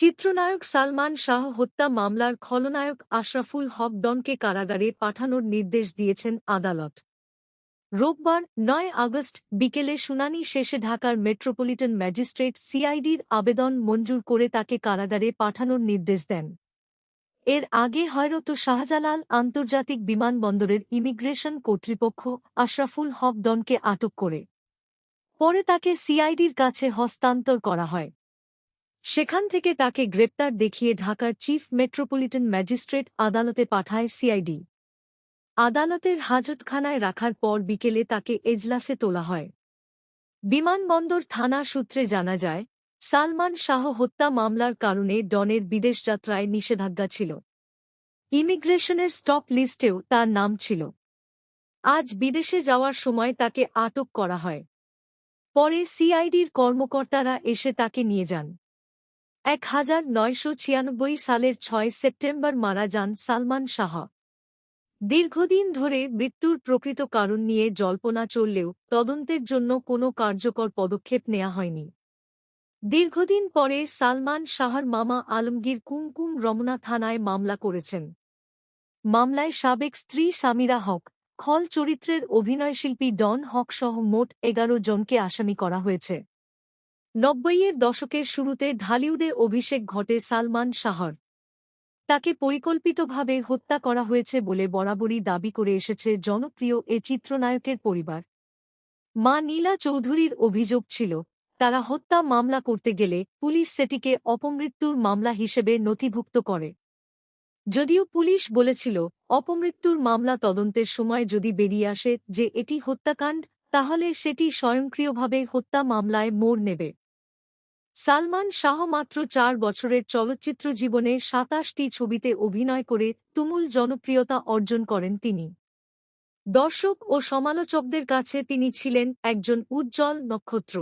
চিত্রনায়ক সালমান শাহ হত্যা মামলার খলনায়ক আশরাফুল হক ডনকে কারাগারে পাঠানোর নির্দেশ দিয়েছেন আদালত। রোববার ৯ আগস্ট বিকেলে শুনানি শেষে ঢাকার মেট্রোপলিটন ম্যাজিস্ট্রেট সিআইডির আবেদন মঞ্জুর করে তাকে কারাগারে পাঠানোর নির্দেশ দেন। এর আগে হযরত শাহজালাল আন্তর্জাতিক বিমানবন্দরের ইমিগ্রেশন কর্তৃপক্ষ আশরাফুল হক ডনকে আটক করে পরে তাকে সিআইডির কাছে হস্তান্তর করা হয়। সেখান থেকে তাকে গ্রেপ্তার দেখিয়ে ঢাকার চিফ মেট্রোপলিটন ম্যাজিস্ট্রেট আদালতে পাঠায় সিআইডি। আদালতের হাজতখানায় রাখার পর বিকেলে তাকে এজলাসে তোলা হয়। বিমানবন্দর থানা সূত্রে জানা যায়, সালমান শাহ হত্যা মামলার কারণে ডনের বিদেশযাত্রায় নিষেধাজ্ঞা ছিল। ইমিগ্রেশনের স্টপ লিস্টেও তার নাম ছিল। আজ বিদেশে যাওয়ার সময় তাকে আটক করা হয়। পরে সিআইডির কর্মকর্তারা এসে তাকে নিয়ে যান। ১৯৯৬ সালের ৬ সেপ্টেম্বর মারা যান সালমান শাহ। দীর্ঘদিন ধরে মৃত্যুর প্রকৃত কারণ নিয়ে জল্পনা চললেও তদন্তের জন্য কোনো কার্যকর পদক্ষেপ নেওয়া হয়নি। দীর্ঘদিন পরে সালমান শাহর মামা আলমগীর কুমকুম রমনা থানায় মামলা করেছেন। মামলায় সাবেক স্ত্রী সামিরা হক, খল চরিত্রের অভিনয়শিল্পী ডন হকসহ মোট ১১ জনকে আসামি করা হয়েছে। ৯০-এর দশকের শুরুতে ঢালিউডে অভিষেক ঘটে সালমান শাহর। তাকে পরিকল্পিতভাবে হত্যা করা হয়েছে বলে বরাবরই দাবি করে এসেছে জনপ্রিয় এ চিত্রনায়কের পরিবার। মা নীলা চৌধুরীর অভিযোগ ছিল, তারা হত্যা মামলা করতে গেলে পুলিশ সেটিকে অপমৃত্যুর মামলা হিসেবে নথিভুক্ত করে। যদিও পুলিশ বলেছিল, অপমৃত্যুর মামলা তদন্তের সময় যদি বেরিয়ে আসে যে এটি হত্যাকাণ্ড, তাহলে সেটি স্বয়ংক্রিয়ভাবে হত্যা মামলায় মোড় নেবে। সালমান শাহ মাত্র ৪ বছরের চলচ্চিত্র জীবনে ২৭টি ছবিতে অভিনয় করে তুমুল জনপ্রিয়তা অর্জন করেন তিনি। দর্শক ও সমালোচকদের কাছে তিনি ছিলেন একজন উজ্জ্বল নক্ষত্র।